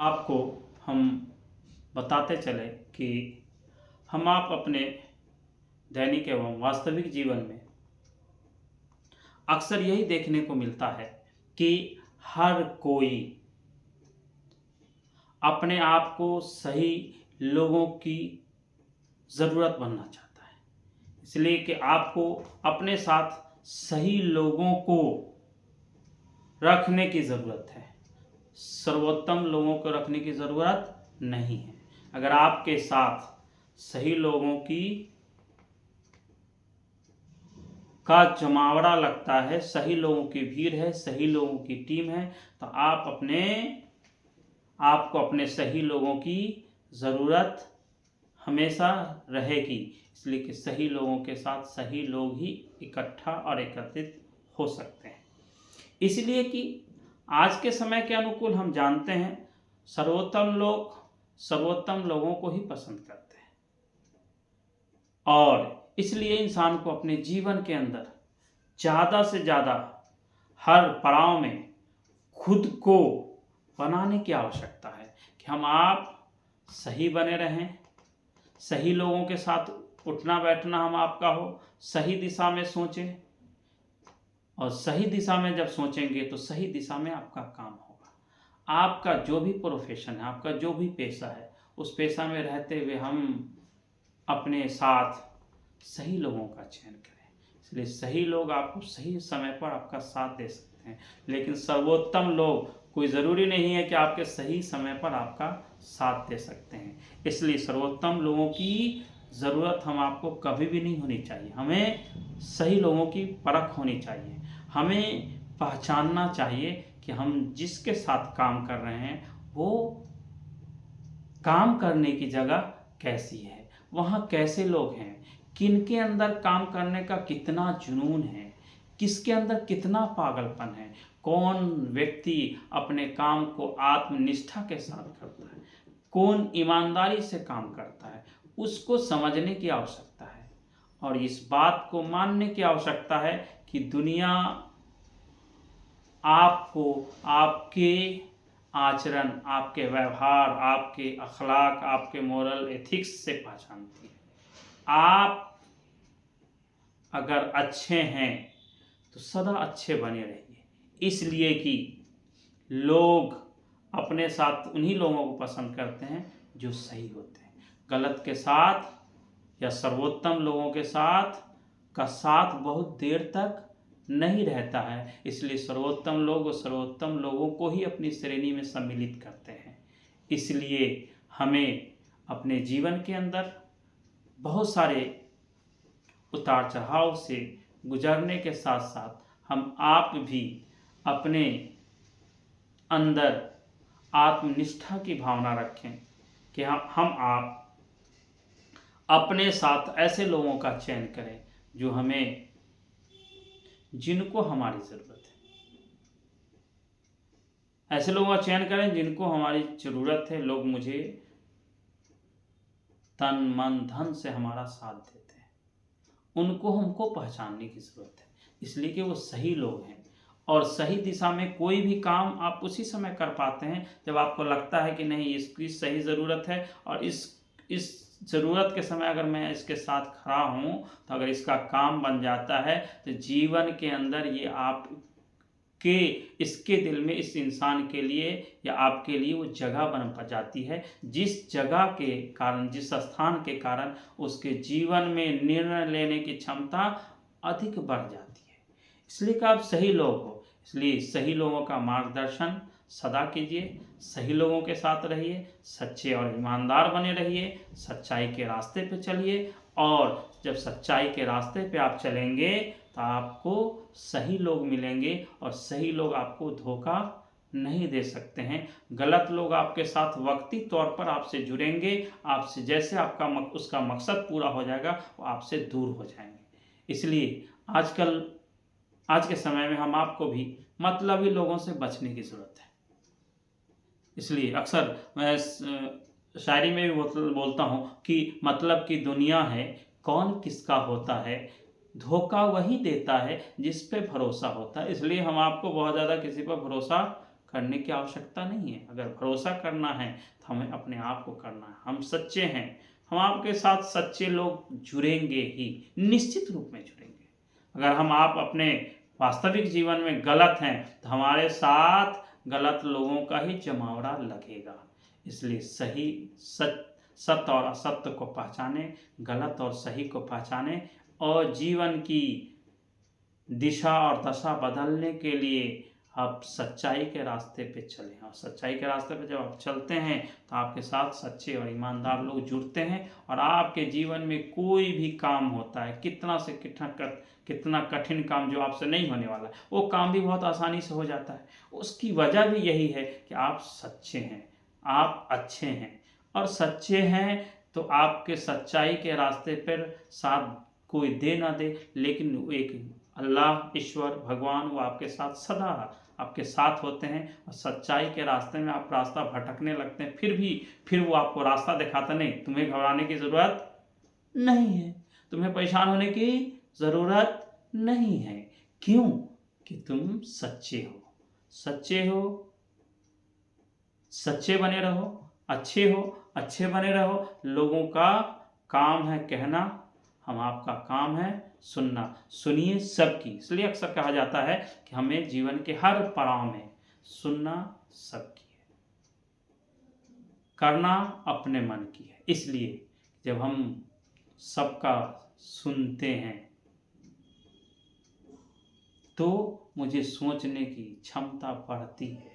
आपको हम बताते चले कि हम आप अपने दैनिक एवं वास्तविक जीवन में अक्सर यही देखने को मिलता है कि हर कोई अपने आप को सही लोगों की ज़रूरत बनना चाहता है। इसलिए कि आपको अपने साथ सही लोगों को रखने की ज़रूरत है, सर्वोत्तम लोगों को रखने की ज़रूरत नहीं है। अगर आपके साथ सही लोगों का जमावड़ा लगता है, सही लोगों की भीड़ है, सही लोगों की टीम है, तो आपको अपने सही लोगों की ज़रूरत हमेशा रहेगी। इसलिए कि सही लोगों के साथ सही लोग ही इकट्ठा और एकत्रित हो सकते हैं। इसलिए कि आज के समय के अनुकूल हम जानते हैं सर्वोत्तम लोगों को ही पसंद करते हैं, और इसलिए इंसान को अपने जीवन के अंदर ज़्यादा से ज़्यादा हर पड़ाव में खुद को बनाने की आवश्यकता है कि हम आप सही बने रहें, सही लोगों के साथ उठना बैठना हम आपका हो, सही दिशा में सोचें, और सही दिशा में जब सोचेंगे तो सही दिशा में आपका काम होगा। आपका जो भी प्रोफेशन है, आपका जो भी पेशा है, उस पेशा में रहते हुए हम अपने साथ सही लोगों का चयन करें। इसलिए सही लोग आपको सही समय पर आपका साथ दे सकते हैं, लेकिन सर्वोत्तम लोग कोई ज़रूरी नहीं है कि आपके सही समय पर आपका साथ दे सकते हैं। इसलिए सर्वोत्तम लोगों की ज़रूरत हम आपको कभी भी नहीं होनी चाहिए। हमें सही लोगों की परख होनी चाहिए। हमें पहचानना चाहिए कि हम जिसके साथ काम कर रहे हैं वो काम करने की जगह कैसी है, वहाँ कैसे लोग हैं, किनके अंदर काम करने का कितना जुनून है, किसके अंदर कितना पागलपन है, कौन व्यक्ति अपने काम को आत्मनिष्ठा के साथ करता है, कौन ईमानदारी से काम करता है, उसको समझने की आवश्यकता है। और इस बात को मानने की आवश्यकता है कि दुनिया आपको आपके आचरण, आपके व्यवहार, आपके अखलाक, आपके मोरल एथिक्स से पहचानती है। आप अगर अच्छे हैं तो सदा अच्छे बने रहिए, इसलिए कि लोग अपने साथ उन्हीं लोगों को पसंद करते हैं जो सही होते हैं। गलत के साथ या सर्वोत्तम लोगों के साथ का साथ बहुत देर तक नहीं रहता है। इसलिए सर्वोत्तम लोग और सर्वोत्तम लोगों को ही अपनी श्रेणी में सम्मिलित करते हैं। इसलिए हमें अपने जीवन के अंदर बहुत सारे उतार चढ़ाव से गुजरने के साथ साथ हम आप भी अपने अंदर आत्मनिष्ठा की भावना रखें कि हम आप अपने साथ ऐसे लोगों का चयन करें जिनको हमारी ज़रूरत है। ऐसे लोगों का चयन करें जिनको हमारी ज़रूरत है। लोग मुझे तन मन धन से हमारा साथ देते हैं, उनको हमको पहचानने की ज़रूरत है। इसलिए कि वो सही लोग हैं, और सही दिशा में कोई भी काम आप उसी समय कर पाते हैं जब आपको लगता है कि नहीं, इसकी सही ज़रूरत है, और इस ज़रूरत के समय अगर मैं इसके साथ खड़ा हूँ तो अगर इसका काम बन जाता है तो जीवन के अंदर ये आपके इसके दिल में इस इंसान के लिए या आपके लिए वो जगह बन जाती है, जिस जगह के कारण, जिस स्थान के कारण उसके जीवन में निर्णय लेने की क्षमता अधिक बढ़ जाती है। इसलिए कि आप सही लोग हो, इसलिए सही लोगों का मार्गदर्शन सदा कीजिए, सही लोगों के साथ रहिए, सच्चे और ईमानदार बने रहिए, सच्चाई के रास्ते पे चलिए, और जब सच्चाई के रास्ते पे आप चलेंगे तो आपको सही लोग मिलेंगे, और सही लोग आपको धोखा नहीं दे सकते हैं। गलत लोग आपके साथ वक्ती तौर पर आपसे जुड़ेंगे, आपसे जैसे आपका उसका मकसद पूरा हो जाएगा वो आपसे दूर हो जाएंगे। इसलिए आज के समय में हम आपको भी मतलबी लोगों से बचने की ज़रूरत है। इसलिए अक्सर मैं शायरी में भी बोलता हूँ कि मतलब की दुनिया है, कौन किसका होता है, धोखा वही देता है जिस पे भरोसा होता है। इसलिए हम आपको बहुत ज़्यादा किसी पर भरोसा करने की आवश्यकता नहीं है। अगर भरोसा करना है तो हमें अपने आप को करना है। हम सच्चे हैं, हम आपके साथ सच्चे लोग जुड़ेंगे ही, निश्चित रूप में जुड़ेंगे। अगर हम आप अपने वास्तविक जीवन में गलत हैं तो हमारे साथ गलत लोगों का ही जमावड़ा लगेगा। इसलिए सही सत्य और असत्य को पहचाने, गलत और सही को पहचाने और जीवन की दिशा और दशा बदलने के लिए आप सच्चाई के रास्ते पे चलें। और सच्चाई के रास्ते पे जब आप चलते हैं तो आपके साथ सच्चे और ईमानदार लोग जुड़ते हैं और आपके जीवन में कोई भी काम होता है, कितना कठिन काम जो आपसे नहीं होने वाला है, वो काम भी बहुत आसानी से हो जाता है। उसकी वजह भी यही है कि आप सच्चे हैं, आप अच्छे हैं। और सच्चे हैं तो आपके सच्चाई के रास्ते पर साथ कोई दे ना दे, लेकिन एक अल्लाह, ईश्वर, भगवान वो आपके साथ सदा आपके साथ होते हैं। और सच्चाई के रास्ते में आप रास्ता भटकने लगते हैं, फिर वो आपको रास्ता दिखाता नहीं। तुम्हें घबराने की ज़रूरत नहीं है, तुम्हें परेशान होने की ज़रूरत नहीं है। क्यों? कि तुम सच्चे हो, सच्चे हो, सच्चे बने रहो, अच्छे हो, अच्छे बने रहो। लोगों का काम है कहना, हम आपका काम है सुनना। सुनिए सबकी। इसलिए अक्सर कहा जाता है कि हमें जीवन के हर पड़ाव में सुनना सबकी है, करना अपने मन की है। इसलिए जब हम सबका सुनते हैं तो मुझे सोचने की क्षमता बढ़ती है।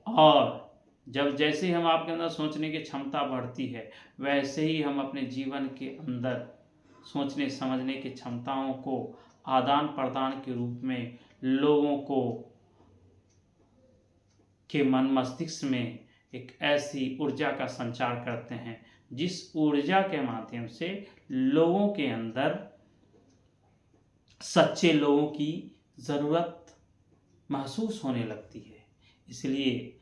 और जैसे ही हम आपके अंदर सोचने की क्षमता बढ़ती है, वैसे ही हम अपने जीवन के अंदर सोचने समझने की क्षमताओं को आदान प्रदान के रूप में लोगों को के मन मस्तिष्क में एक ऐसी ऊर्जा का संचार करते हैं जिस ऊर्जा के माध्यम से लोगों के अंदर सच्चे लोगों की ज़रूरत महसूस होने लगती है। इसलिए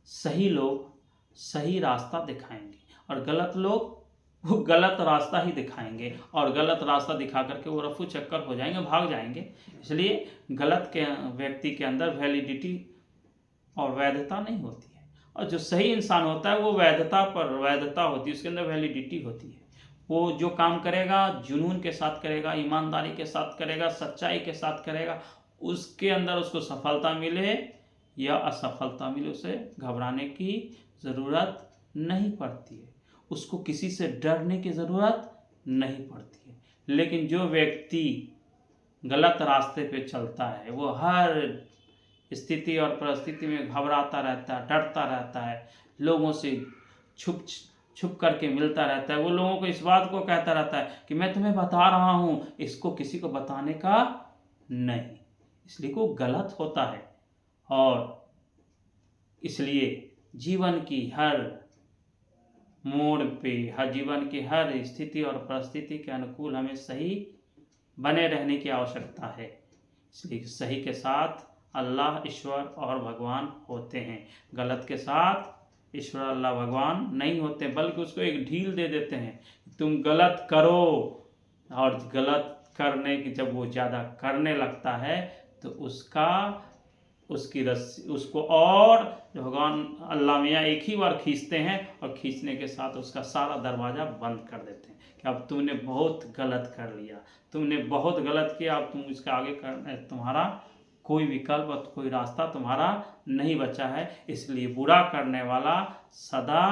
सही लोग सही रास्ता दिखाएंगे और गलत लोग वो गलत रास्ता ही दिखाएंगे, और गलत रास्ता दिखा करके वो रफू चक्कर हो जाएंगे, भाग जाएंगे। इसलिए गलत के व्यक्ति के अंदर वैलिडिटी और वैधता नहीं होती है, और जो सही इंसान होता है वो वैधता होती है, उसके अंदर वैलिडिटी होती है। वो जो काम करेगा जुनून के साथ करेगा, ईमानदारी के साथ करेगा, सच्चाई के साथ करेगा। उसके अंदर उसको सफलता मिले या असफलता मिले, उसे घबराने की ज़रूरत नहीं पड़ती है, उसको किसी से डरने की ज़रूरत नहीं पड़ती है। लेकिन जो व्यक्ति गलत रास्ते पे चलता है वो हर स्थिति और परिस्थिति में घबराता रहता है, डरता रहता है, लोगों से छुप करके मिलता रहता है। वो लोगों को इस बात को कहता रहता है कि मैं तुम्हें बता रहा हूँ, इसको किसी को बताने का नहीं, इसलिए वो गलत होता है। और इसलिए जीवन की हर मोड़ पे, हर जीवन की हर स्थिति और परिस्थिति के अनुकूल हमें सही बने रहने की आवश्यकता है। इसलिए सही के साथ अल्लाह, ईश्वर और भगवान होते हैं, गलत के साथ ईश्वर, अल्लाह, भगवान नहीं होते, बल्कि उसको एक ढील दे देते हैं, तुम गलत करो। और गलत करने की जब वो ज़्यादा करने लगता है तो उसकी रस्सी उसको और भगवान अल्लाह मियाँ एक ही बार खींचते हैं, और खींचने के साथ उसका सारा दरवाज़ा बंद कर देते हैं कि अब तुमने बहुत गलत कर लिया, तुमने बहुत गलत किया, अब तुम इसके आगे तुम्हारा कोई विकल्प, कोई रास्ता तुम्हारा नहीं बचा है। इसलिए बुरा करने वाला सदा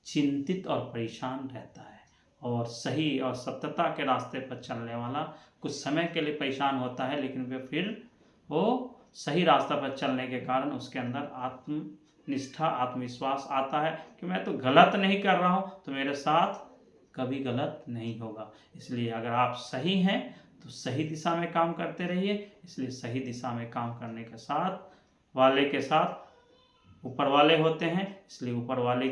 चिंतित और परेशान रहता है, और सही और सत्यता के रास्ते पर चलने वाला कुछ समय के लिए परेशान होता है, लेकिन फिर वो सही रास्ता पर चलने के कारण उसके अंदर आत्मनिष्ठा, आत्मविश्वास आता है कि मैं तो गलत नहीं कर रहा हूँ, तो मेरे साथ कभी गलत नहीं होगा। इसलिए अगर आप सही हैं तो सही दिशा में काम करते रहिए। इसलिए सही दिशा में काम करने के साथ ऊपर वाले होते हैं, इसलिए ऊपर वाले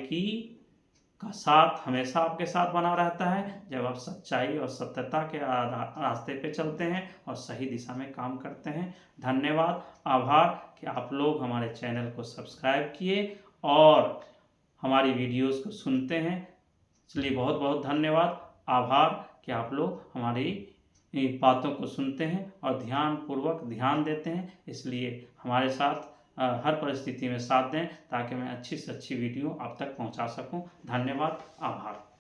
का साथ हमेशा आपके साथ बना रहता है जब आप सच्चाई और सत्यता के रास्ते पे चलते हैं और सही दिशा में काम करते हैं। धन्यवाद, आभार कि आप लोग हमारे चैनल को सब्सक्राइब किए और हमारी वीडियोस को सुनते हैं। इसलिए बहुत बहुत धन्यवाद, आभार कि आप लोग हमारी बातों को सुनते हैं और ध्यानपूर्वक ध्यान देते हैं। इसलिए हमारे साथ हर परिस्थिति में साथ दें ताकि मैं अच्छी से अच्छी वीडियो आप तक पहुंचा सकूं। धन्यवाद, आभार।